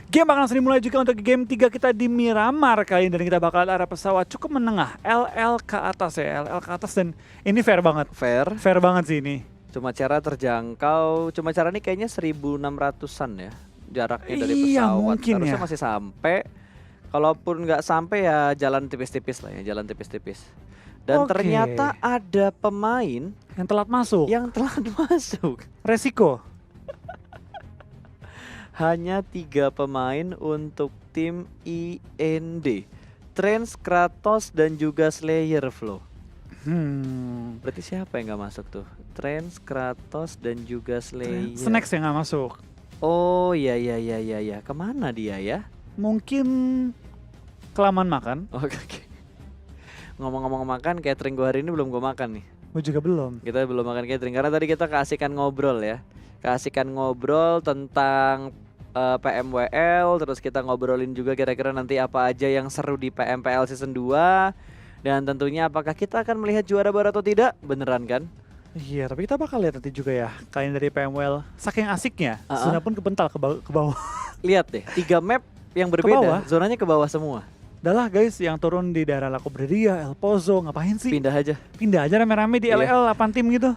Game akan langsung dimulai juga untuk game 3 kita di Miramar kali ini. Dan kita bakal arah pesawat cukup menengah, LL ke atas ya, LL ke atas. Dan ini fair banget. Fair banget sih ini. Cuma cara terjangkau, cuma cara ini kayaknya 1600-an ya jaraknya dari Iya, pesawat. mungkin Harusnya ya. masih sampai. Kalaupun nggak sampai ya jalan tipis-tipis lah ya, jalan tipis-tipis. Dan Oke. ternyata ada pemain Yang telat masuk. yang telah masuk. Resiko. Hanya 3 pemain untuk tim IND. Trance, Kratos, dan juga Slayer, Flo. Berarti siapa yang nggak masuk tuh? Trance, Kratos, dan juga Slayer. Snacks yang gak masuk. Oh iya. Kemana dia ya? Mungkin kelamaan makan. Oke. Ngomong-ngomong makan, catering gue hari ini belum gue makan nih. Gue juga belum. Kita belum makan catering karena tadi kita keasikan ngobrol ya. Keasikan ngobrol tentang PMWL, terus kita ngobrolin juga kira-kira nanti apa aja yang seru di PMPL Season 2. Dan tentunya apakah kita akan melihat juara baru atau tidak? Beneran kan? Iya, tapi kita bakal lihat nanti juga ya. Kalian dari PMWL, saking asiknya, zona pun kebental ke bawah. Lihat deh, 3 map yang berbeda, zonanya ke bawah semua. Udah lah guys, yang turun di daerah La Cobreria, El Pozo, ngapain sih? Pindah aja. Pindah aja rame-rame di LL 8 tim gitu.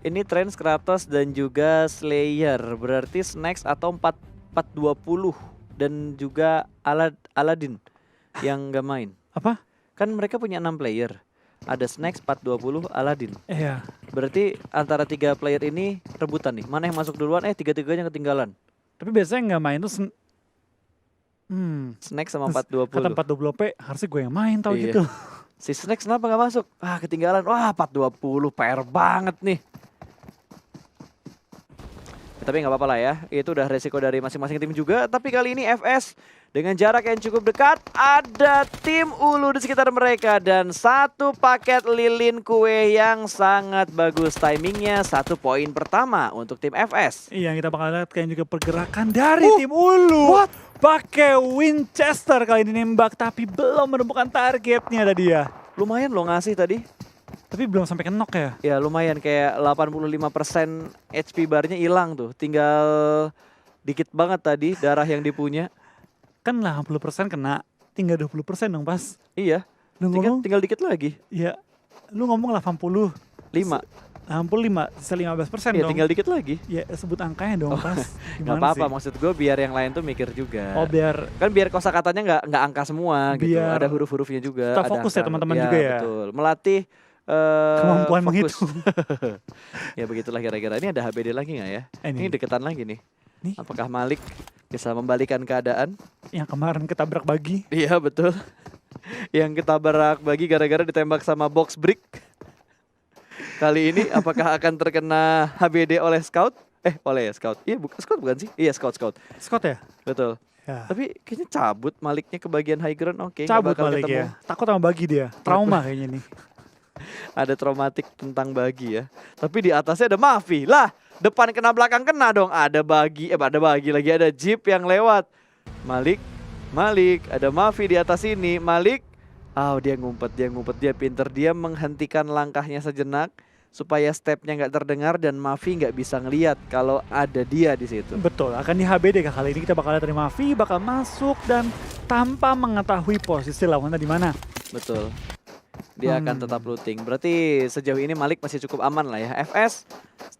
Ini Trance, Kratos, dan juga Slayer. Berarti Snacks atau 420 dan juga Aladdin yang gak main. Apa? Kan mereka punya 6 player. Ada Snacks, 420, Aladdin. Iya. Berarti antara 3 player ini rebutan nih. Mana yang masuk duluan? 3-3-nya ketinggalan. Tapi biasanya nggak main tuh Snacks sama 420. Kata 420p harusnya gue yang main tau Iya. gitu. Si Snacks kenapa gak masuk? Ketinggalan. Wah 420, PR banget nih. Tapi nggak apa-apa lah ya, itu udah resiko dari masing-masing tim juga. Tapi kali ini FS dengan jarak yang cukup dekat, ada tim Ulu di sekitar mereka. Dan 1 paket lilin kue yang sangat bagus timingnya. 1 poin pertama untuk tim FS. Iya, kita bakal lihat kayaknya juga pergerakan dari tim Ulu. Pakai Winchester kali ini nembak, tapi belum menemukan targetnya tadi ya. Lumayan loh ngasih tadi. Tapi belum sampai kenok ya. Ya lumayan, kayak 85% HP barnya hilang tuh. Tinggal dikit banget tadi darah yang dipunya. Kan 80% kena, tinggal 20% dong pas. Iya, tinggal dikit lagi. Iya, lu ngomong 80. 5. 65, sisa 15% Iya, dong. tinggal dikit lagi. Ya sebut angkanya dong pas. Gak apa-apa, maksud gue biar yang lain tuh mikir juga. Oh biar. Kan biar kosakatanya nggak angka semua gitu. Ada huruf-hurufnya juga. Kita fokus ya teman-teman juga ya. Betul, melatih kemampuan fokus. menghitung. Ya begitulah kira-kira. Ini ada HBD lagi nggak ya? Ini deketan lagi nih. Nih. Apakah Malik bisa membalikan keadaan? Yang kemarin ketabrak bagi. Iya betul. Yang ketabrak bagi gara-gara ditembak sama box brick. Kali ini apakah akan terkena HBD oleh Scout? Oleh Scout. Iya, Scout bukan sih? Iya, Scout. Scout ya? Betul. Ya. Tapi kayaknya cabut Maliknya ke bagian high ground. Oke, cabut Malik ya. Takut sama bagi dia. Trauma kayaknya nih. Ada traumatik tentang bagi ya. Tapi di atasnya ada Mavi. Lah, depan kena belakang kena dong. Ada bagi lagi, ada Jeep yang lewat. Malik, ada Mavi di atas ini. Malik, dia ngumpet, dia pinter. Dia menghentikan langkahnya sejenak supaya stepnya nggak terdengar dan Mavi nggak bisa ngelihat kalau ada dia di situ. Betul, akan di HBD kali ini kita bakal lihat dari Mavi bakal masuk dan tanpa mengetahui posisi lawannya di mana. Betul. Dia akan tetap looting. Berarti sejauh ini Malik masih cukup aman lah ya. FS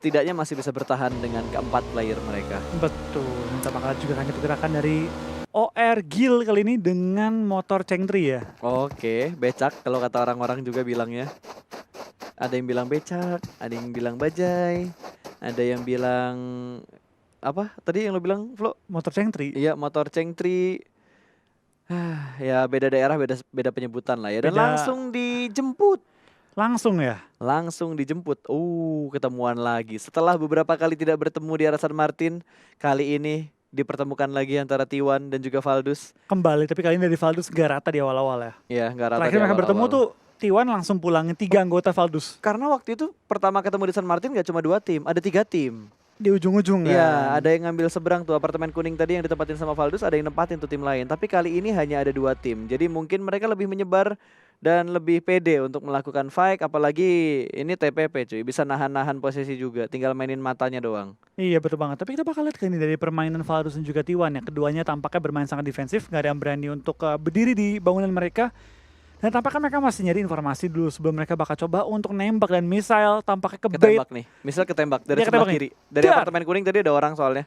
setidaknya masih bisa bertahan dengan keempat player mereka. Betul. Kita bakal juga hanya pergerakan dari OR Gil kali ini dengan motor Cengtri ya. Oke, becak kalau kata orang-orang juga bilangnya. Ada yang bilang becak, ada yang bilang bajai, ada yang bilang apa? Tadi yang lo bilang, Flo? Motor Cengtri. Iya, motor Cengtri. Ya beda daerah, beda penyebutan lah ya. Dan langsung dijemput. Langsung ya? Langsung dijemput. Ketemuan lagi. Setelah beberapa kali tidak bertemu di arah San Martin, kali ini dipertemukan lagi antara T1 dan juga Valdus. Kembali, tapi kali ini dari Valdus gak rata di awal-awal ya. Iya, gak rata. Terakhir mereka bertemu tuh T1 langsung pulangin 3 anggota Valdus. Karena waktu itu pertama ketemu di San Martin gak cuma 2 tim, ada 3 tim. Di ujung-ujung kan? Iya, ada yang ngambil seberang tuh apartemen kuning tadi yang ditempatin sama Valdus, ada yang nempatin tuh tim lain. Tapi kali ini hanya ada 2 tim, jadi mungkin mereka lebih menyebar dan lebih pede untuk melakukan fight, apalagi ini TPP cuy, bisa nahan-nahan posisi juga, tinggal mainin matanya doang. Iya betul banget, tapi kita bakal lihat kan ini dari permainan Valadus dan juga T1 ya. Keduanya tampaknya bermain sangat defensif, nggak ada yang berani untuk berdiri di bangunan mereka. Dan tampaknya mereka masih nyari informasi dulu sebelum mereka bakal coba untuk nembak dan missile tampaknya ke bait. Ketembak nih, misal ketembak dari Dia sebelah ketembak nih. kiri. Dari Dar. apartemen kuning tadi ada orang soalnya.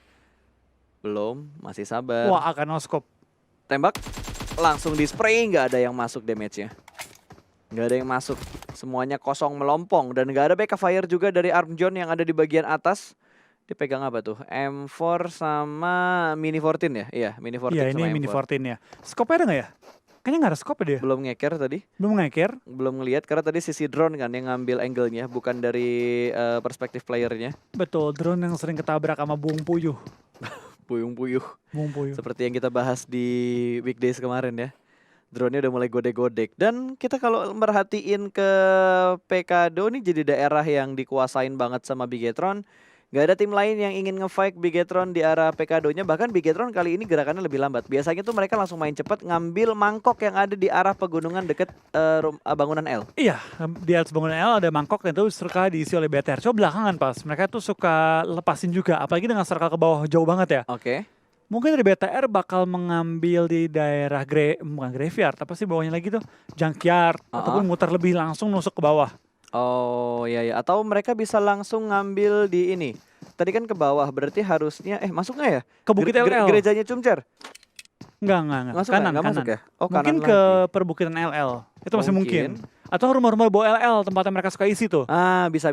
Belum, masih sabar. Wah akan no-scope. Tembak, langsung di spray, nggak ada yang masuk damage-nya. Nggak ada yang masuk, semuanya kosong melompong. Dan nggak ada backup fire juga dari Arm John yang ada di bagian atas. Dipegang apa tuh? M4 sama Mini 14 ya? Iya, Mini 14 Iya sama ini Mini M4. 14 ya. Scope ada nggak ya? Kayaknya nggak ada scope dia. Belum ngeker tadi, Belum ngeker. belum ngelihat karena tadi sisi drone kan yang ngambil angle-nya, bukan dari perspektif playernya. Betul, drone yang sering ketabrak sama buung puyuh. Puyung-puyuh. Buung puyuh. Seperti yang kita bahas di weekdays kemarin ya. Drone-nya udah mulai godek-godek. Dan kita kalau merhatiin ke PKDO nih jadi daerah yang dikuasain banget sama Bigetron. Gak ada tim lain yang ingin nge-fight Bigetron di arah PKDO-nya. Bahkan Bigetron kali ini gerakannya lebih lambat. Biasanya tuh mereka langsung main cepat ngambil mangkok yang ada di arah pegunungan deket bangunan L. Iya, di atas bangunan L ada mangkok dan itu suka diisi oleh BTR. Coba belakangan pas, mereka tuh suka lepasin juga. Apalagi dengan circle ke bawah jauh banget ya. Oke. Mungkin dari BTR bakal mengambil di daerah bukan graveyard, apa sih bawahnya lagi tuh? Junkyard, ataupun muter lebih langsung nusuk ke bawah. Oh iya ya, atau mereka bisa langsung ngambil di ini. Tadi kan ke bawah, berarti harusnya masuk nggak ya? Ke Bukit LL. Gerejanya Cumcer. Enggak. Masuk Kanan, nggak kanan. masuk ya? Oh, Mungkin kanan ke lagi. perbukitan LL. Itu masih mungkin. Mungkin. Atau rumah-rumah bawah LL, tempatnya mereka suka isi tuh. Ah, bisa.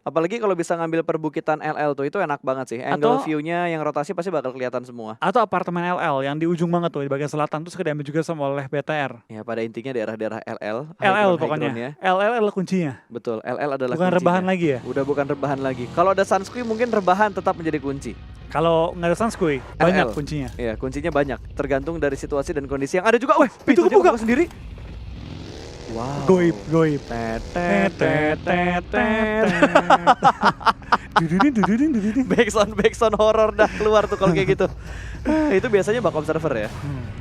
Apalagi kalau bisa ngambil perbukitan LL tuh, itu enak banget sih. Angle Atau- view-nya yang rotasi pasti bakal kelihatan semua. Atau apartemen LL yang di ujung banget tuh, di bagian selatan. Terus diambil juga sama oleh BTR. Ya, pada intinya daerah-daerah LL. LL high pokoknya. ground-nya. LL adalah kuncinya. Betul, LL adalah Bukan kuncinya. rebahan lagi ya. Udah bukan rebahan lagi. Kalau ada sunscreen mungkin rebahan tetap menjadi kunci. Kalau nggak ada sunscreen, banyak LL. kuncinya. Iya, kuncinya banyak. Tergantung dari situasi dan kondisi yang ada juga. Wih, pintu pintunya kebuka. sendiri. Wow. Goib. Tet, tet, tet, tet, tet. Dududin. Backsound horor dah keluar tuh kalau kayak gitu. Itu biasanya back observer ya.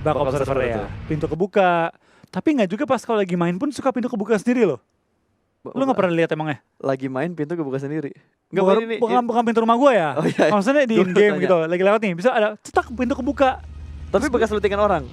Back Back observer observer ya. tuh. Pintu kebuka. Tapi nggak juga pas kalau lagi main pun suka pintu kebuka sendiri loh. Lu nggak pernah lihat emangnya? Lagi main pintu kebuka sendiri. Nggak Bukan, main ini. bukan pintu rumah gue ya. Oh, iya. Maksudnya di Gua game tanya. gitu. Lagi lewat nih, bisa ada cetak pintu kebuka. Tapi bekas letingan orang.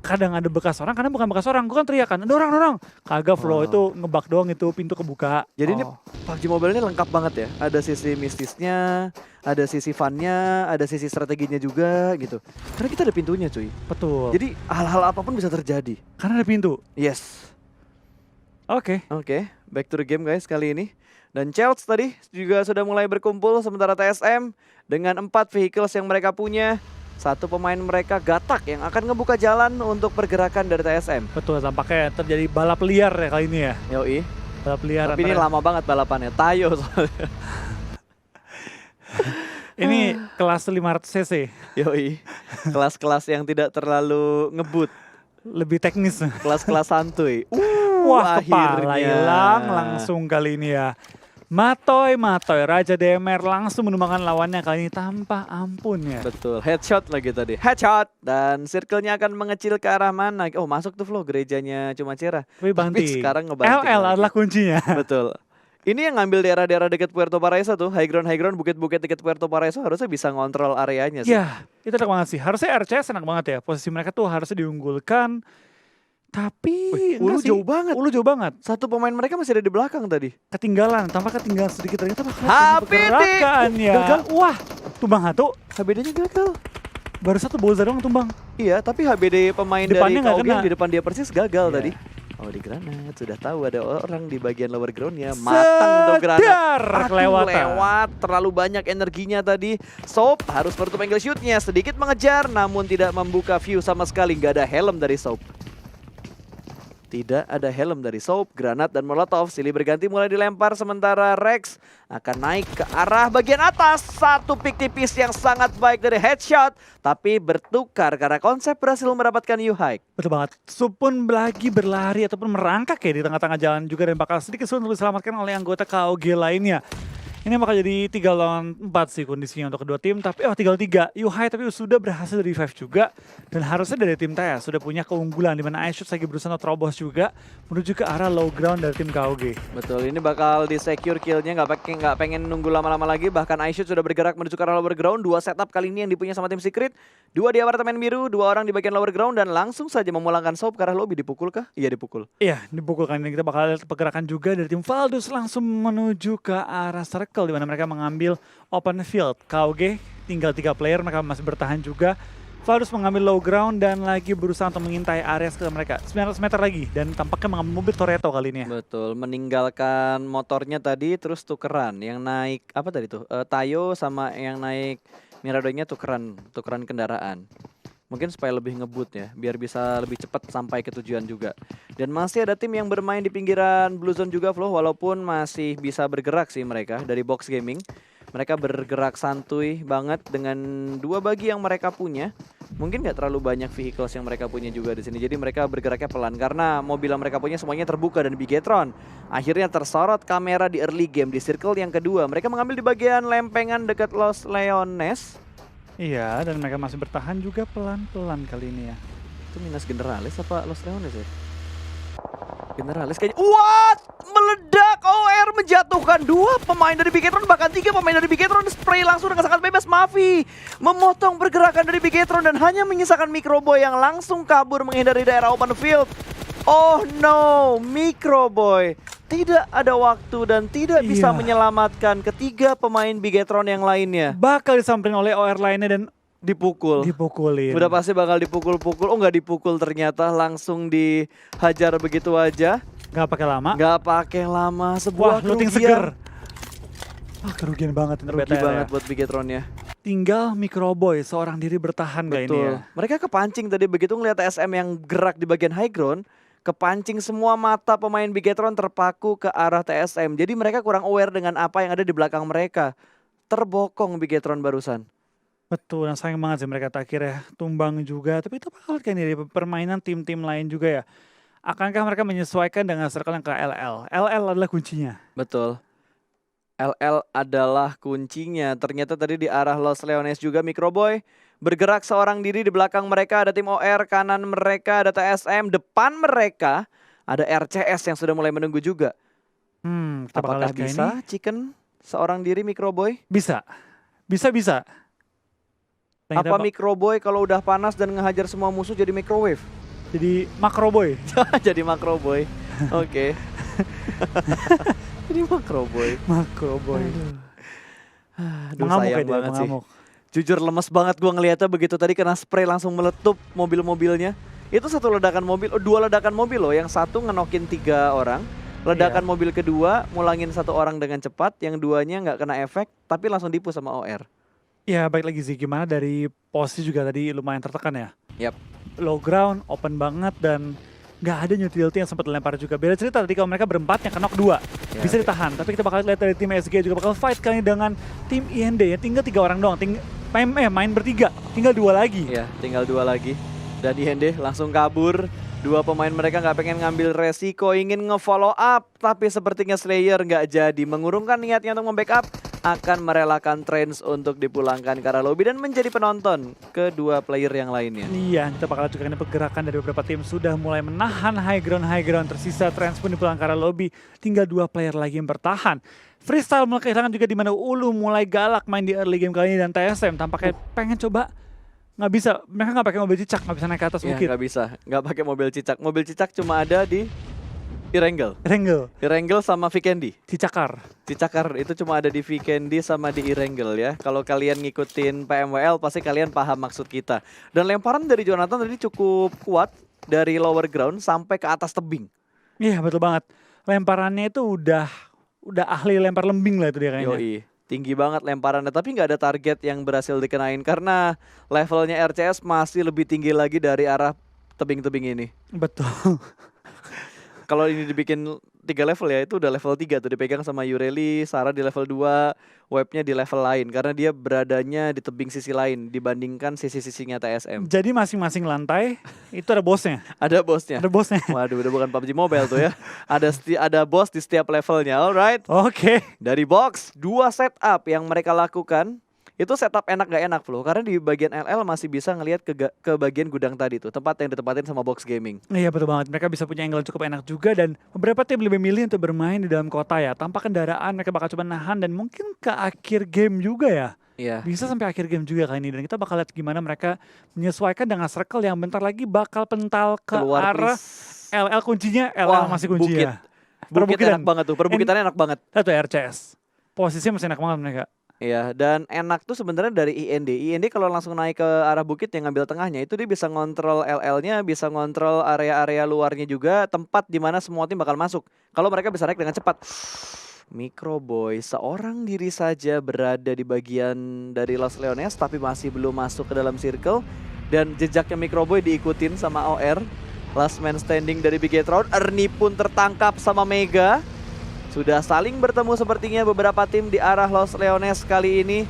Kadang ada bekas orang, kadang bukan bekas orang. Gue kan teriakan, ada orang. Kagak flow Oh. itu ngebug doang itu pintu kebuka. Jadi ini Oh. PUBG Mobile ini lengkap banget ya. Ada sisi mistisnya, ada sisi funnya, ada sisi strateginya juga gitu. Karena kita ada pintunya cuy. Betul. Jadi hal-hal apapun bisa terjadi. Karena ada pintu. Yes. Oke. Oke, back to the game guys kali ini. Dan Chelsea tadi juga sudah mulai berkumpul sementara TSM dengan 4 vehicles yang mereka punya. Satu pemain mereka Gatak yang akan ngebuka jalan untuk pergerakan dari TSM. Betul, tampaknya terjadi balap liar ya kali ini ya. Yoi. Balap liar. Tapi ini antara- lama banget balapannya. Tayo soalnya. Ini kelas 500 cc. Yoi. Kelas-kelas yang tidak terlalu ngebut. Lebih teknis. Kelas-kelas santuy. Wah, kepala akhirnya. hilang langsung kali ini ya. Matoy, Raja DMR langsung menumbangkan lawannya kali ini tanpa ampun ya. Betul, headshot lagi tadi. Headshot. Dan circle-nya akan mengecil ke arah mana? Oh, masuk tuh Flo, gerejanya cuma Cera. Tapi banting. sekarang ngebanting LL lagi. adalah kuncinya. Betul. Ini yang ngambil daerah-daerah dekat Puerto Paraiso tuh, high ground, bukit-bukit dekat Puerto Paraiso harusnya bisa ngontrol areanya sih. Ya, itu enak banget sih. Harusnya RCS enak banget ya. Posisi mereka tuh harusnya diunggulkan. Tapi Wih, enggak Ulu sih. jauh banget. Ulu jauh banget. Satu pemain mereka masih ada di belakang tadi. Ketinggalan, tanpa ketinggalan sedikit ternyata bakal HPD. pergerakan ya. Gagal. Wah, tumbang satu. HBD-nya gagal. Baru satu Bolza doang tumbang. Iya, tapi HBD pemain Depannya dari nggak KOG yang kena. di depan dia persis gagal Iya. tadi. Oh, di granat. Sudah tahu ada orang di bagian lower ground-nya. Matang untuk granat. Sedar Aduh, kelewatan. lewat, terlalu banyak energinya tadi. Soap harus menutup angle shoot-nya, sedikit mengejar namun tidak membuka view sama sekali. Nggak ada helm dari Soap. Tidak ada helm dari Soap, granat dan molotov. Silih berganti mulai dilempar sementara Rex akan naik ke arah bagian atas. Satu pick tipis yang sangat baik dari headshot, tapi bertukar karena konsep berhasil mendapatkan U-Hike. Betul banget. Sup pun lagi berlari ataupun merangkak ya di tengah-tengah jalan juga dan bakal sedikit sulit untuk diselamatkan oleh anggota KOG lainnya. Ini bakal jadi 3 lawan 4 sih kondisinya untuk kedua tim. Tapi 3 lawan 3. Yuhai tapi sudah berhasil revive juga. Dan harusnya dari tim TS sudah punya keunggulan. Dimana iShoot lagi berusaha terobos juga menuju ke arah low ground dari tim KOG. Betul, ini bakal di-secure kill-nya, nggak pengen nunggu lama-lama lagi. Bahkan iShoot sudah bergerak menuju ke arah lower ground. 2 setup kali ini yang dipunya sama tim Secret. 2 di apartemen biru, 2 orang di bagian lower ground. Dan langsung saja memulangkan Soap ke arah lobby. Dipukul kah? Iya, dipukul. Iya, dipukul kali ini kita bakal lihat pergerakan juga dari tim Valdus langsung menuju ke arah circle di mana mereka mengambil open field. KOG tinggal 3 player, mereka masih bertahan juga. Valdus mengambil low ground dan lagi berusaha untuk mengintai area sekitar mereka. 900 meter lagi dan tampaknya mengambil mobil Toretto kali ini ya. Betul, meninggalkan motornya tadi terus tukeran. Yang naik apa tadi tuh? Tayo sama yang naik Miradonya tukeran kendaraan. Mungkin supaya lebih ngebut ya, biar bisa lebih cepat sampai ke tujuan juga. Dan masih ada tim yang bermain di pinggiran Blue Zone juga, Flo, walaupun masih bisa bergerak sih mereka dari Box Gaming. Mereka bergerak santuy banget dengan 2 bagi yang mereka punya. Mungkin nggak terlalu banyak vehicles yang mereka punya juga di sini. Jadi mereka bergeraknya pelan karena mobil yang mereka punya semuanya terbuka dan Bigetron akhirnya tersorot kamera di early game di circle yang kedua. Mereka mengambil di bagian lempengan dekat Los Leones. Iya, dan mereka masih bertahan juga pelan-pelan kali ini ya. Itu Minas Generalis apa Los Leones ya? Generalis kayaknya. What? Meledak, OR menjatuhkan 2 pemain dari Bigetron, bahkan 3 pemain dari Bigetron. Spray langsung dengan sangat bebas. Mavi memotong pergerakan dari Bigetron dan hanya menyisakan Microboy yang langsung kabur menghindari daerah open field. Oh no, Microboy tidak ada waktu dan tidak bisa menyelamatkan ketiga pemain Bigetron yang lainnya. Bakal disamperin oleh OR lainnya dan dipukulin. dipukulin. Udah pasti bakal dipukul-pukul. Oh, nggak dipukul ternyata, langsung dihajar begitu aja. Nggak pakai lama. Nggak pakai lama. Sebuah looting seger. Kerugian banget untuk Rugi BTR banget ya. buat Bigetronnya. Tinggal Microboy seorang diri bertahan kayak ini ya. Mereka kepancing tadi begitu ngeliat TSM yang gerak di bagian high ground. Kepancing semua mata pemain Bigetron terpaku ke arah TSM. Jadi mereka kurang aware dengan apa yang ada di belakang mereka. Terbokong Bigetron barusan. Betul, dan sayang banget sih mereka akhirnya tumbang juga. Tapi itu bakal kayak ini permainan tim-tim lain juga ya. Akankah mereka menyesuaikan dengan circle yang ke LL? LL adalah kuncinya. Betul. LL adalah kuncinya. Ternyata tadi di arah Los Leones juga Microboy bergerak seorang diri. Di belakang mereka ada tim OR, kanan mereka ada TSM, depan mereka ada RCS yang sudah mulai menunggu juga. Kita bakal Apakah lihat kayak bisa ini. Chicken seorang diri Microboy? Bisa. Dan Apa Microboy kalau udah panas dan ngehajar semua musuh jadi microwave? jadi Macroboy. Jadi Macroboy. Oke. Jadi Macroboy. Macroboy. Aduh, Mengamuk sayang ya dia, banget sih. mengamuk. Jujur lemes banget gua ngeliatnya begitu tadi kena spray langsung meletup mobil-mobilnya. Itu 1 ledakan mobil, 2 ledakan mobil loh. Yang satu ngenokin 3 orang. Ledakan mobil kedua mulangin 1 orang dengan cepat. Yang 2-nya nggak kena efek tapi langsung dipu sama OR. Ya baik lagi sih, gimana dari posisi juga tadi lumayan tertekan ya. Yap. Low ground, open banget dan nggak ada utility yang sempat dilempar juga. Beda cerita tadi kalau mereka berempat yang kenok 2. Bisa ditahan, tapi kita bakal lihat dari tim SG juga bakal fight kali dengan tim IND ya. Tinggal 3 orang doang, main bertiga, tinggal 2 lagi. Ya, tinggal 2 lagi. Dan IND langsung kabur. 2 pemain mereka nggak pengen ngambil resiko, ingin nge-follow up. Tapi sepertinya Slayer nggak jadi. Mengurungkan niatnya untuk membackup, akan merelakan Trance untuk dipulangkan ke arah lobby dan menjadi penonton kedua player yang lainnya. Iya, kita bakal juga ini pergerakan dari beberapa tim sudah mulai menahan high ground tersisa. Trans pun dipulangkan ke arah lobby, tinggal 2 player lagi yang bertahan. Freestyle mulai kehilangan juga di mana Ulu mulai galak main di early game kali ini dan TSM tampaknya pengen coba. Nggak bisa, mereka nggak pakai mobil cicak, nggak bisa naik ke atas bukit. Nggak bisa, nggak pakai mobil cicak. Mobil cicak cuma ada di Irengel sama Vikendi. Cicakar itu cuma ada di Vikendi sama di Irengel ya. Kalau kalian ngikutin PMWL pasti kalian paham maksud kita. Dan lemparan dari Jonathan tadi cukup kuat dari lower ground sampai ke atas tebing. Iya betul banget. Lemparannya itu udah ahli lempar lembing lah itu dia kayaknya. Yoi, tinggi banget lemparannya, tapi nggak ada target yang berhasil dikenain karena levelnya RCS masih lebih tinggi lagi dari arah tebing-tebing ini. Betul. Kalau ini dibikin 3 level ya, itu udah level 3 tuh dipegang sama Yureli, Sarah di level 2, Webnya di level lain karena dia beradanya di tebing sisi lain dibandingkan sisi-sisinya TSM. Jadi masing-masing lantai itu ada bosnya. Ada bosnya. Ada bosnya. Waduh, udah bukan PUBG Mobile tuh ya. Ada bos di setiap levelnya, alright. Oke. Dari box, 2 setup yang mereka lakukan. Itu setup enak gak enak Flo, karena di bagian LL masih bisa ngelihat ke bagian gudang tadi tuh, tempat yang ditempatin sama Box Gaming. Iya betul banget, mereka bisa punya angle cukup enak juga dan beberapa tim lebih milih untuk bermain di dalam kota ya. Tanpa kendaraan mereka bakal coba nahan dan mungkin ke akhir game juga ya. Iya. Bisa sampai akhir game juga kali ini dan kita bakal lihat gimana mereka menyesuaikan dengan circle yang bentar lagi bakal pental ke Keluar, arah please. LL kuncinya, LL Wah, masih kunci bukit. ya. Bukit enak banget tuh, perbukitannya enak banget. Itu RCS. Posisinya masih enak banget mereka. Iya, dan enak tuh sebenarnya dari IND. IND kalau langsung naik ke arah bukit yang ngambil tengahnya, itu dia bisa ngontrol LL-nya, bisa ngontrol area-area luarnya juga, tempat di mana semua tim bakal masuk. Kalau mereka bisa naik dengan cepat. Microboy seorang diri saja berada di bagian dari Los Leones tapi masih belum masuk ke dalam circle, dan jejaknya Microboy diikutin sama OR. Last man standing dari Big Gate Round. Ernie pun tertangkap sama Mega. Sudah saling bertemu sepertinya beberapa tim di arah Los Leones kali ini.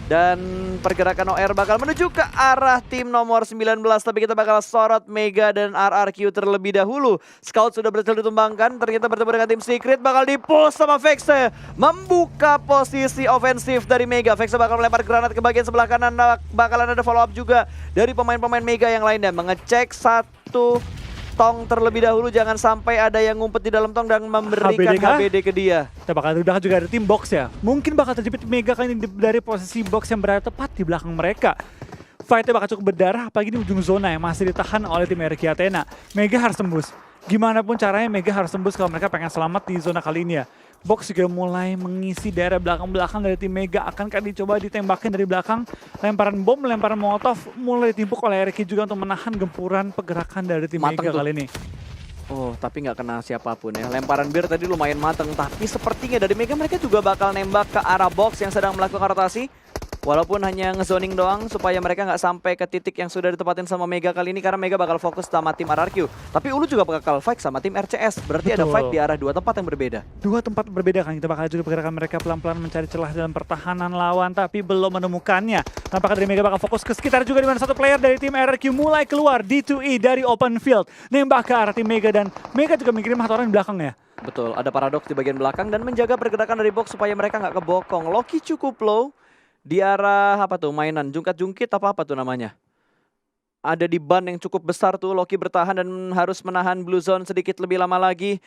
Dan pergerakan OR bakal menuju ke arah tim nomor 19. Tapi kita bakal sorot Mega dan RRQ terlebih dahulu. Scout sudah berhasil ditumbangkan. Ternyata bertemu dengan tim Secret. Bakal di-push sama Vexe. Membuka posisi ofensif dari Mega. Vexe bakal melempar granat ke bagian sebelah kanan. Bakalan ada follow up juga dari pemain-pemain Mega yang lain. Dan mengecek satu tong terlebih dahulu, jangan sampai ada yang ngumpet di dalam tong dan memberikan HBD ke dia. Kita bakal udah juga ada tim box ya. Mungkin bakal terjepit Mega kali ini dari posisi box yang berada tepat di belakang mereka. Fightnya bakal cukup berdarah, apalagi di ujung zona yang masih ditahan oleh tim RRQ Athena. Mega harus tembus. Gimana pun caranya Mega harus tembus kalau mereka pengen selamat di zona kali ini ya. Box juga mulai mengisi daerah belakang-belakang dari tim Mega. Akankah dicoba ditembakin dari belakang? Lemparan bom, lemparan molotov mulai ditimpuk oleh RRQ juga untuk menahan gempuran pergerakan dari tim Mateng Mega tuh kali ini. Oh, tapi nggak kena siapapun ya. Lemparan bir tadi lumayan mateng, tapi sepertinya dari Mega mereka juga bakal nembak ke arah box yang sedang melakukan rotasi. Walaupun hanya ngezoning doang supaya mereka nggak sampai ke titik yang sudah ditempatin sama Mega kali ini, karena Mega bakal fokus sama tim RRQ. Tapi Ulu juga bakal fight sama tim RCS. Berarti ada fight di arah 2 tempat yang berbeda. 2 tempat berbeda kan, kita bakal juga pergerakan mereka pelan-pelan mencari celah dalam pertahanan lawan, tapi belum menemukannya. Tampaknya dari Mega bakal fokus ke sekitar juga, di mana satu player dari tim RRQ mulai keluar, D2E dari open field. Nembak ke arah tim Mega dan Mega juga mengirim satu orang di belakang ya. Betul, ada paradoks di bagian belakang dan menjaga pergerakan dari box supaya mereka nggak kebokong. Loki cukup low di arah apa tuh, mainan jungkat-jungkit apa tuh namanya. Ada di ban yang cukup besar tuh, Loki bertahan dan harus menahan Blue Zone sedikit lebih lama lagi.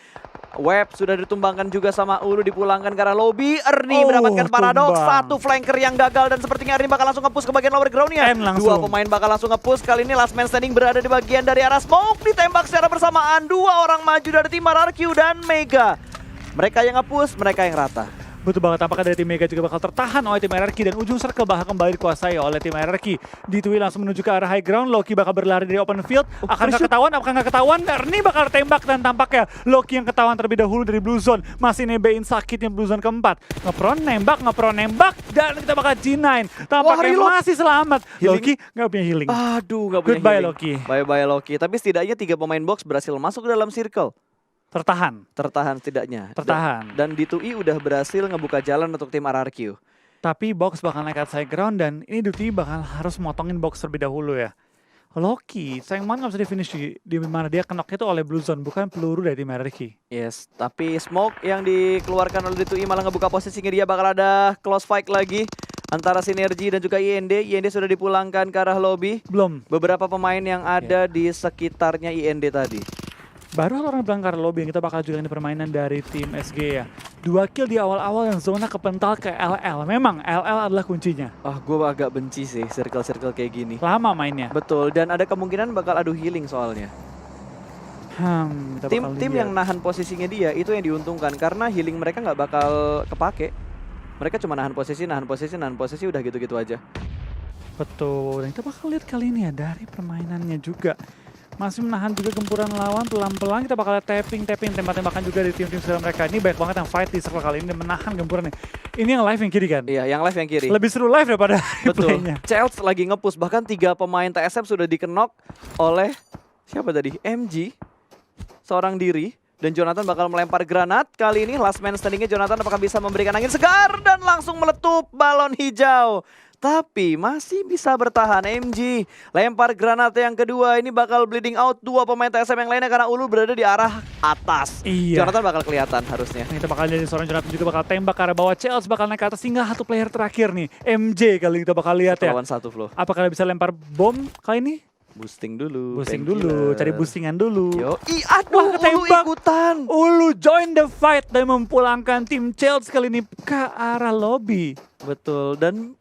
Web sudah ditumbangkan juga sama Ulu, dipulangkan ke arah lobby. Ernie mendapatkan paradoks, satu flanker yang gagal dan sepertinya Ernie bakal langsung nge-push ke bagian lower ground-nya. Dua pemain bakal langsung nge-push, kali ini last man standing berada di bagian dari arah smoke, ditembak secara bersamaan. 2 orang maju dari tim RRQ dan Mega. Mereka yang nge-push, mereka yang rata. Betul banget, tampaknya dari tim Mega juga bakal tertahan oleh tim RRQ dan ujung circle bakal kembali dikuasai oleh tim RRQ. D2E langsung menuju ke arah high ground, Loki bakal berlari dari open field. Akan nggak ketahuan, apakah nggak ketahuan? Ernie bakal tembak dan tampaknya Loki yang ketahuan terlebih dahulu dari Blue Zone. Masih nebein sakitnya Blue Zone keempat. Ngepron nembak, dan kita bakal G9. Tampaknya masih selamat. Loki nggak punya healing. Aduh, nggak punya Goodbye healing. Loki. Bye-bye Loki. Tapi setidaknya 3 pemain box berhasil masuk ke dalam circle. Tertahan setidaknya. Tertahan. Dan D2E udah berhasil ngebuka jalan untuk tim RRQ. Tapi box bakal naik ke high ground dan ini D2E bakal harus motongin box terlebih dahulu ya. Loki, sayang banget gak bisa di-finish di mana dia kenoknya itu oleh Blue Zone, bukan peluru dari tim RRQ. Yes, tapi smoke yang dikeluarkan oleh D2E malah ngebuka posisinya, dia bakal ada close fight lagi antara Sinergi dan juga IND. IND sudah dipulangkan ke arah lobby. Belum. Beberapa pemain yang ada di sekitarnya IND tadi. Baru orang bilang ke arah lobby yang kita bakal juga ini permainan dari tim SG ya. 2 kill di awal-awal yang zona kepental ke LL. Memang LL adalah kuncinya. Gue agak benci sih circle-circle kayak gini. Lama mainnya. Betul, dan ada kemungkinan bakal adu healing soalnya. Tim yang nahan posisinya dia itu yang diuntungkan, karena healing mereka nggak bakal kepake. Mereka cuma nahan posisi udah gitu-gitu aja. Betul, dan kita bakal lihat kali ini ya dari permainannya juga. Masih menahan juga gempuran lawan, pelan-pelan kita bakal lihat tapping, tembak-tembakan juga dari tim-tim sebelah mereka. Ini banyak banget yang fight di circle kali ini dan menahan gempurannya. Ini yang live yang kiri kan? Iya, yang live yang kiri. Lebih seru live daripada replaynya. Chelsea lagi nge-push, bahkan 3 pemain TSM sudah dikenok oleh siapa tadi? MG, seorang diri. Dan Jonathan bakal melempar granat. Kali ini last man standingnya Jonathan apakah bisa memberikan angin segar dan langsung meletup balon hijau. Tapi masih bisa bertahan MG. Lempar granat yang kedua, ini bakal bleeding out dua pemain TSM yang lainnya karena Ulu berada di arah atas. Iya. Jonathan bakal kelihatan harusnya. Nah, itu bakal jadi seorang Jonathan juga bakal tembak ke arah bawah. Chels bakal naik ke atas hingga satu player terakhir nih. MJ kali kita bakal lihat ya. Lawan satu Flo. Apakah dia bisa lempar bom kali ini? Boosting dulu. Boosting painkiller. dulu, cari boostingan dulu. Yo, aduh, Ulu ketembak. ikutan. Ulu join the fight dan memulangkan tim Chelsea kali ini ke arah lobby. Betul, dan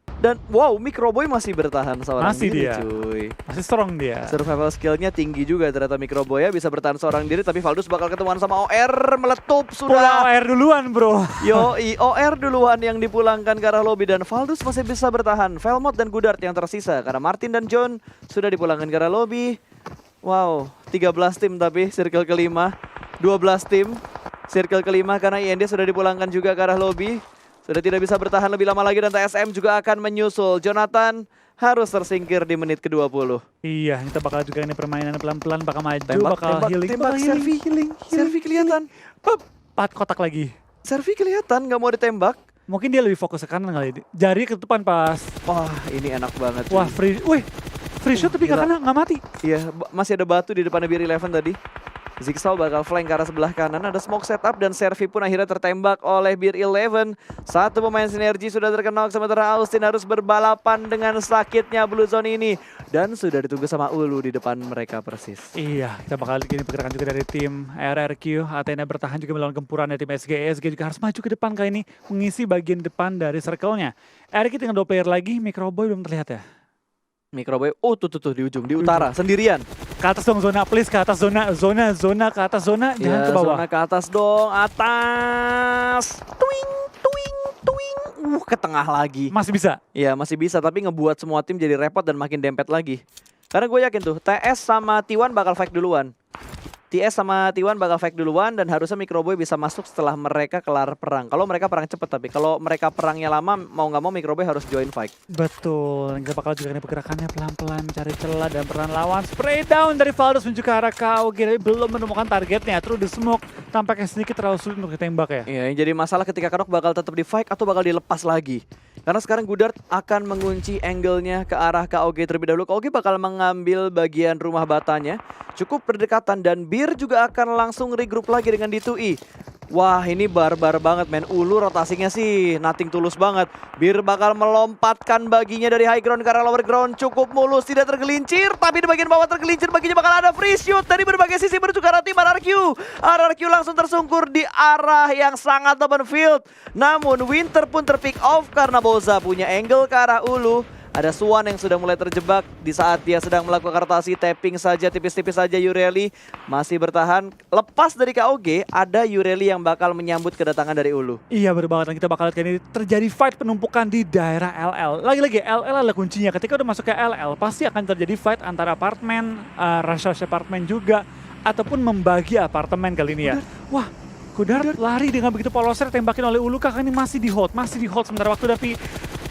wow, Microboy masih bertahan seorang Masih diri dia. cuy. Masih strong dia. Survival skillnya tinggi juga ternyata Microboy ya, bisa bertahan seorang diri, tapi Valdus bakal ketemuan sama OR, meletup Pulang sudah. air duluan bro. Yo, OR duluan yang dipulangkan ke arah lobby dan Valdus masih bisa bertahan. Velmot dan Gudard yang tersisa karena Martin dan John sudah dipulangkan ke arah lobby. Wow, 13 tim tapi circle kelima, 12 tim circle kelima karena IND sudah dipulangkan juga ke arah lobby. Sudah tidak bisa bertahan lebih lama lagi dan TSM juga akan menyusul. Jonathan harus tersingkir di menit ke-20. Iya, kita bakal juga ini permainan pelan-pelan bakal maju, Tembak, bakal tembak, healing, tembak, bakal Servi. Servi kelihatan. Pep, 4 kotak lagi. Servi kelihatan nggak mau ditembak. Mungkin dia lebih fokus ke kanan kali. Jari ketutupan pas. Wah, ini enak banget. cuy. Wah, free shot tapi gila. gak kena, gak mati. Iya, masih ada batu di depan Beer 11 tadi. Zigsaw bakal flank ke arah sebelah kanan. Ada smoke setup dan Servi pun akhirnya tertembak oleh Beer 11. Satu pemain sinergi sudah terkenal, sementara Austin harus berbalapan dengan sakitnya Blue Zone ini. Dan sudah ditunggu sama Ulu di depan mereka persis. Iya, kita bakal lihat ini pergerakan juga dari tim RRQ. Athena bertahan juga melawan gempuran dari tim SG. SG juga harus maju ke depan kali ini, mengisi bagian depan dari circle-nya. RRQ tinggal 2 player lagi, Microboy belum terlihat ya. Microboy, oh tuh di ujung, di utara, sendirian. Ke atas dong zona, please ke atas zona, ke atas zona, jangan Ya, ke bawah. zona ke atas dong, atas. Tuing, tuing, tuing. Ke tengah lagi. Masih bisa. Ya masih bisa, tapi ngebuat semua tim jadi repot dan makin dempet lagi. Karena gue yakin tuh, TS sama T1 bakal fight duluan. TS sama T1 bakal fight duluan dan harusnya Microboy bisa masuk setelah mereka kelar perang. Kalau mereka perang cepet, tapi kalau mereka perangnya lama, mau nggak mau Microboy harus join fight. Betul, kita bakal juga ini pergerakannya pelan-pelan mencari celah dan peran lawan. Spray down dari Valdus menuju ke arah KOG, tapi belum menemukan targetnya. Terus di smoke, tampaknya sedikit terlalu sulit untuk ditembak ya. Iya, yang jadi masalah ketika Karok bakal tetap di fight atau bakal dilepas lagi. Karena sekarang Gudard akan mengunci angle-nya ke arah KOG terlebih dahulu. KOG bakal mengambil bagian rumah batanya. Cukup berdekatan dan Beer juga akan langsung regroup lagi dengan D2E. Wah, ini barbar banget men. Ulu rotasinya sih nothing tulus banget. Beer bakal melompatkan baginya dari high ground ke arah lower ground. Cukup mulus, tidak tergelincir. Tapi di bagian bawah tergelincir, baginya bakal ada free shoot dari berbagai sisi menuju ke arah tim RRQ. RRQ langsung tersungkur di arah yang sangat open field. Namun Winter pun terpick off karena Boza punya angle ke arah Ulu. Ada Swan yang sudah mulai terjebak di saat dia sedang melakukan rotasi, tapping saja, tipis-tipis saja Yureli masih bertahan. Lepas dari KOG, ada Yureli yang bakal menyambut kedatangan dari Ulu. Iya bener banget, dan kita bakal lihat ini terjadi fight penumpukan di daerah LL. Lagi-lagi LL adalah kuncinya, ketika udah masuk ke LL pasti akan terjadi fight antara apartemen, rush apartemen juga, ataupun membagi apartemen kali ini ya. Wah, Gudard lari dengan begitu polosnya, tembakin oleh Ulu, kakak ini masih di hold sementara waktu, tapi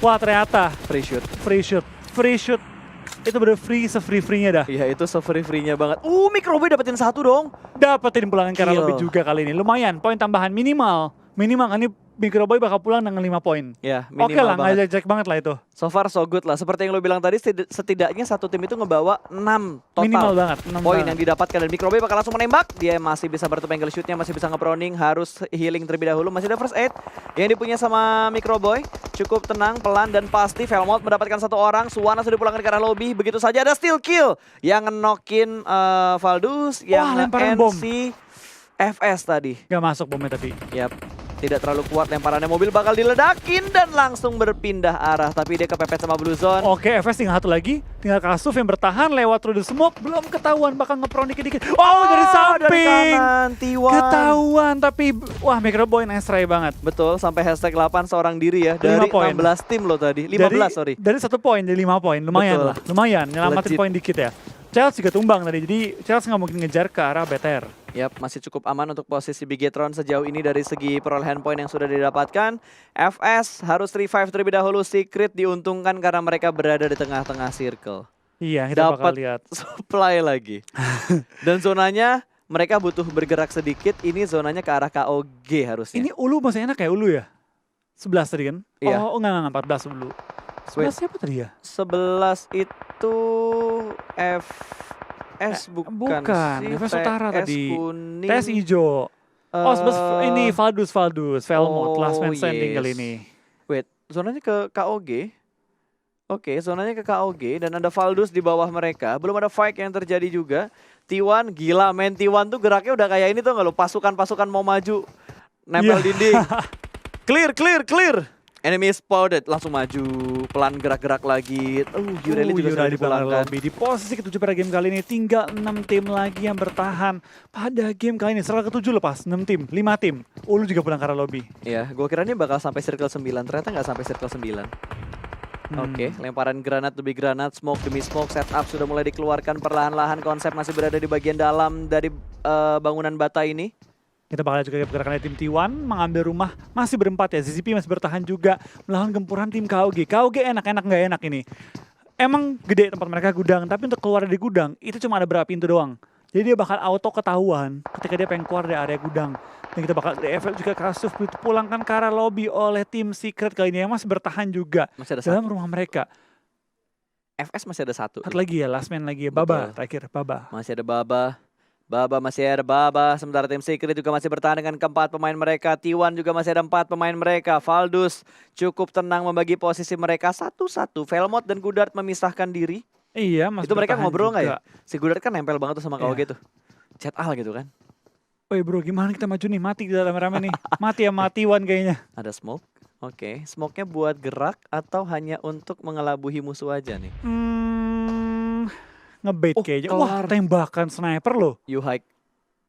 wah ternyata free shoot. Itu bener free, se-free-nya dah. Iya, itu se-free-nya banget. Microboy dapetin satu dong. Dapetin pulangan karena Kill. lebih juga kali ini. Lumayan, poin tambahan minimal kan ini Microboy bakal pulang dengan 5 poin. Ya, Oke minimal lah, banget. nggak jelek banget lah itu. So far so good lah. Seperti yang lo bilang tadi, setidaknya satu tim itu ngebawa 6 total Minimal banget, 6 poin banget. yang didapatkan. Dan Microboy bakal langsung menembak. Dia masih bisa bertup angle shootnya, masih bisa nge-proning, harus healing terlebih dahulu. Masih ada first aid yang dipunya sama Microboy. Cukup tenang, pelan, dan pasti Velmot mendapatkan satu orang. Suwana sudah dipulangkan ke arah lobby. Begitu saja ada steal kill yang ngenokin Valdus, yang lemparan bom. NC FS tadi. Gak masuk bomnya tapi. Yap, tidak terlalu kuat lemparannya, mobil bakal diledakin dan langsung berpindah arah. Tapi dia kepepet sama Blue Zone. Oke, FS tinggal satu lagi. Tinggal Kasuf yang bertahan lewat through the smoke. Belum ketahuan, bakal nge-prone dikit-dikit. Oh, dari samping. Dari kanan, T1. Ketahuan, tapi wah Microboy nice try banget. Betul, sampai hashtag 8 seorang diri ya. Dari 5 poin. 16 tim loh tadi. 15 sorry. Dari 1 poin, dari 5 poin. Lumayan Betul. lah, lumayan. Nyelamatin Legit. poin dikit ya. Chelsea juga tumbang tadi, jadi Chelsea nggak mungkin ngejar ke arah BTR. Yap, masih cukup aman untuk posisi Bigetron sejauh ini dari segi perolehan poin yang sudah didapatkan. FS harus revive terlebih dahulu. Secret diuntungkan karena mereka berada di tengah-tengah circle. Iya, kita bakal Dapat lihat. supply lagi. Dan zonanya mereka butuh bergerak sedikit. Ini zonanya ke arah KOG harusnya. Ini Ulu masih enak ya Ulu ya? 11 tadi kan? Iya. Oh enggak 14 Ulu. 11 siapa tadi ya? 11 itu FS bukan sih. FS Utara TS tadi. kuning. TS hijau. Oh, ini Valdus, Velmont, last man Oh, standing yes. kali ini. Wait, zonanya ke KOG. Oke, zonanya ke KOG dan ada Valdus di bawah mereka. Belum ada fight yang terjadi juga. T1 gila, main T1 tuh geraknya udah kayak ini tuh nggak lo, pasukan-pasukan mau maju. Nempel Iya. dinding. Clear. Enemy spotted, langsung maju, pelan gerak-gerak lagi. Yureli juga sudah Yura di belakang dipulangkan. lobby. Di posisi ke-7 pada game kali ini tinggal 6 tim lagi yang bertahan. Pada game kali ini setelah ke-7 lepas 6 tim, 5 tim. Ulu juga pulang ke arah lobby. Iya, gue kira ini bakal sampai circle 9, ternyata nggak sampai circle 9. Oke, lemparan granat demi granat, smoke demi smoke, setup sudah mulai dikeluarkan perlahan-lahan. Konsep masih berada di bagian dalam dari bangunan bata ini. Kita bakal juga pergerakan dari tim T1 mengambil rumah masih berempat ya. ZZP masih bertahan juga melawan gempuran tim KOG. KOG enak-enak nggak enak ini. Emang gede tempat mereka gudang, tapi untuk keluar dari gudang itu cuma ada berapa pintu doang. Jadi dia bakal auto ketahuan ketika dia pengen keluar dari area gudang. Dan kita bakal DFL juga kasus dipulangkan ke arah lobby oleh tim Secret kali ini yang masih bertahan juga Masih ada dalam satu. rumah mereka. FS masih ada satu. Satu lagi ya, last man lagi ya. Baba Betul. terakhir, Baba. Masih ada Baba masih ada Baba. Sementara tim Secret juga masih bertahan dengan keempat pemain mereka. T1 juga masih ada 4 pemain mereka. Valdus cukup tenang membagi posisi mereka satu-satu. Velmont dan Gudard memisahkan diri. Iya, masih Itu mereka bertahan ngobrol nggak ya? juga. Si Gudard kan nempel banget tuh sama KOG Iya. tuh. Chat al gitu kan. Woi bro, gimana kita maju nih? Mati kita rame-rame nih. Mati ya, mati-wan kayaknya. Ada smoke. Oke, smoke-nya buat gerak atau hanya untuk mengelabui musuh aja nih? Ngebait Oh, kayaknya. kelar. Wah, tembakan sniper loh. You hike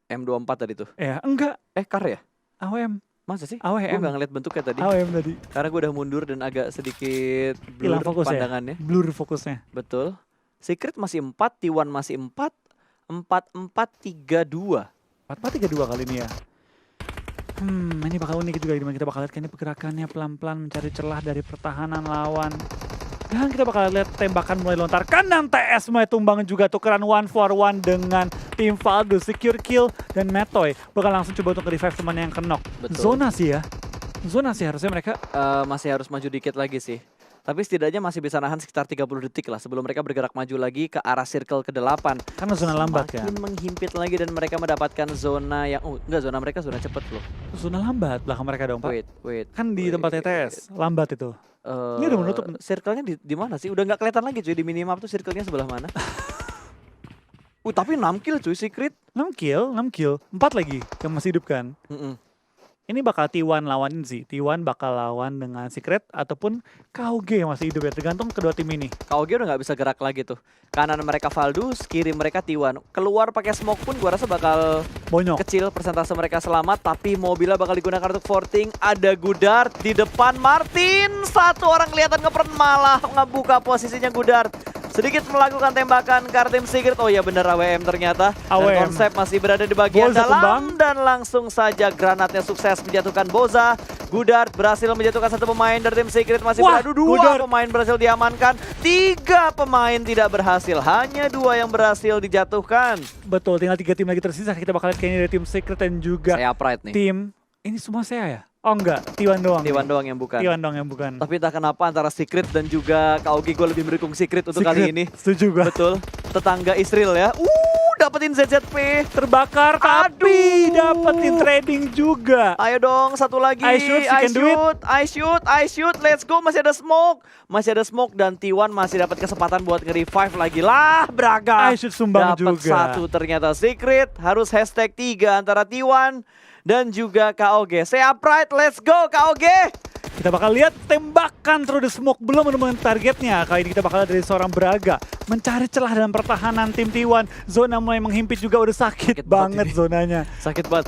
M24 tadi tuh. Ya, enggak. Kar ya? AWM. Masa sih? AWM. Gue gak ngeliat bentuknya tadi. AWM tadi. Karena gue udah mundur dan agak sedikit Hilang blur fokus ya? pandangannya. Blur fokusnya. Betul. Secret masih 4, T1 masih 4. 4-4-3-2. 4-4-3-2 kali ini ya. Ini bakal unik juga. Dimana kita bakal lihat ini pergerakannya pelan-pelan mencari celah dari pertahanan lawan. Dan kita bakal lihat tembakan mulai lontarkan dan TS mulai tumbang juga, tukeran 1-for-1 dengan tim Valdus. Secure kill dan Metoy bakal langsung coba untuk revive temannya yang kenok. Betul. Zona sih ya. Zona sih harusnya mereka. Masih harus maju dikit lagi sih. Tapi setidaknya masih bisa nahan sekitar 30 detik lah sebelum mereka bergerak maju lagi ke arah circle ke-8. Karena zona lambat kan. Makin menghimpit lagi dan mereka mendapatkan zona yang... enggak, zona mereka zona cepet loh. Zona lambat belakang mereka dong Pak. Wait. Kan di tempat TTS. Lambat itu. Ini udah menutup. Circle-nya di mana sih? Udah nggak kelihatan lagi cuy di minimap tuh circle-nya sebelah mana. Tapi 6 kill cuy Secret. 6 kill. 4 lagi yang masih hidup kan. Ini bakal T1 lawan sih. T1 bakal lawan dengan Secret ataupun KOG yang masih hidup ya. Tergantung kedua tim ini. KOG udah nggak bisa gerak lagi tuh. Kanan mereka Valdus, kiri mereka T1. Keluar pakai smoke pun gua rasa bakal Bonyok. kecil persentase mereka selamat. Tapi mobilnya bakal digunakan untuk forting. Ada Gudard di depan Martin. Satu orang kelihatan ngepern malah ngebuka posisinya Gudard. Sedikit melakukan tembakan ke arah tim Secret. Oh ya bener AWM ternyata. Dan AWM. konsep masih berada di bagian Boza dalam. tumbang. Dan langsung saja granatnya sukses menjatuhkan Boza. Gudard berhasil menjatuhkan satu pemain dari tim Secret. Masih Wah, beradu 2 Gudard. pemain berhasil diamankan. 3 pemain tidak berhasil. Hanya 2 yang berhasil dijatuhkan. Betul, tinggal 3 tim lagi tersisa. Kita bakal lihat kayaknya dari tim Secret dan juga Saya pride nih. tim... Ini semua saya ya? Oh enggak, T1 doang. T1 doang yang bukan. T1 doang yang bukan. Tapi entah kenapa antara Secret dan juga KOG gue lebih mendukung Secret untuk kali ini. Setuju gua. Betul. Tetangga Israel ya. Dapetin ZZP. Terbakar tapi Aduh. dapetin trading juga. Ayo dong, satu lagi. I shoot, you can do it. I shoot. Let's go. Masih ada smoke dan T1 masih dapat kesempatan buat nge-revive lagi lah. Braga. I shoot sumbang Dapat juga. 1 ternyata Secret. Harus hashtag 3 antara T1 dan juga KOG. Saya pride. Let's go KOG. Kita bakal lihat tembakan through the smoke belum menemukan targetnya. Kali ini kita bakal lihat dari seorang Braga mencari celah dalam pertahanan tim T1. Zona mulai menghimpit juga, udah sakit Sakit banget banget ini. zonanya. Sakit banget.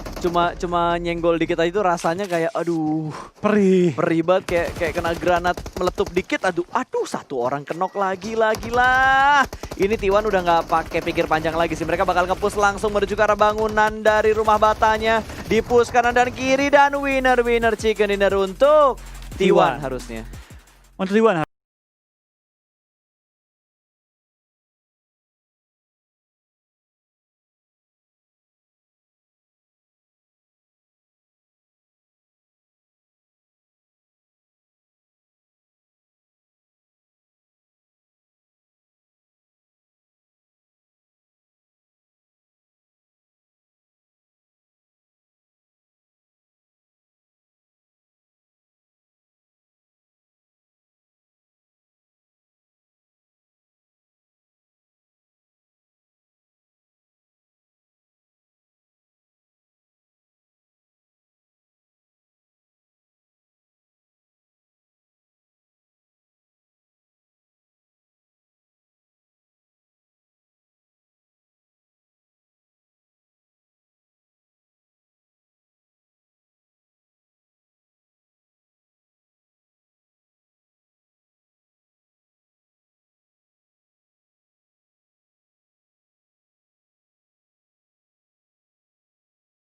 Cuma nyenggol dikit aja itu rasanya kayak aduh. Perih. Perih banget kayak kena granat meletup dikit. Aduh satu orang kenok lagi lah. Ini T1 udah nggak pakai pikir panjang lagi sih. Mereka bakal nge-push langsung menuju ke arah bangunan dari rumah batanya. Di-push kanan dan kiri dan winner chicken dinner untuk T1 harusnya. Untuk T1